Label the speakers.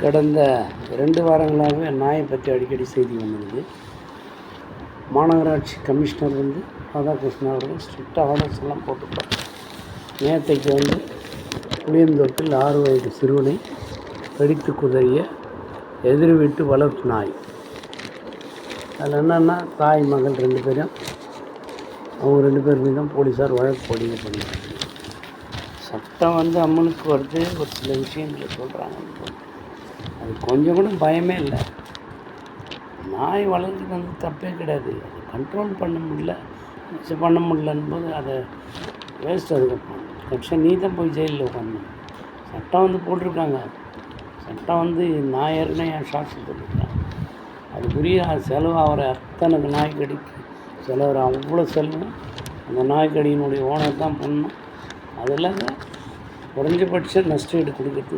Speaker 1: கடந்த 2 வாரங்களாகவே நாயை பற்றி அடிக்கடி செய்தி வந்திருக்கு. மாநகராட்சி கமிஷனர் ராதாகிருஷ்ணன் அவர்கள் ஸ்ட்ரிக்டாக ஆர்டர்ஸ் எல்லாம் போட்டுப்பார். நேற்றைக்கு புளியந்தோப்பில் 6 வயது சிறுவனை கடித்து குதறிய எதிர் வீட்டு வளர்ப்பு நாய். அதில் என்னென்னா தாய் மகள் 2 பேரும், அவங்க 2 பேர் மீதும் போலீஸார் வழக்கு பதிவு பண்ணிட்டாங்க. சட்டம் அமலுக்கு வருது, ஒரு சில விஷயங்களை சொல்கிறாங்க. அது கொஞ்சம் கூட பயமே இல்லை. நாய் வளர்க்குறது தப்பே கிடையாது. அது கண்ட்ரோல் பண்ண முடியலன்னு போது அதை வேஸ்ட். அதுக்கப்புறம் கட்சி நீ தான் போய் ஜெயிலில் உட்காரணும். சட்டம் போட்டிருக்காங்க. சட்டம் நாயர்னு என் ஷார்ட்ஸ் போட்டிருக்காங்க. அதுக்குரிய செலவு ஆகிற அத்தனை நாய்க்கடிக்கு செலவு அவ்வளோ செலவு அந்த நாய்க்கடியினுடைய ஓனர் தான் பண்ணணும். அதில் குறைஞ்சபட்ச நஷ்டஈடு கொடுக்கறதுக்கு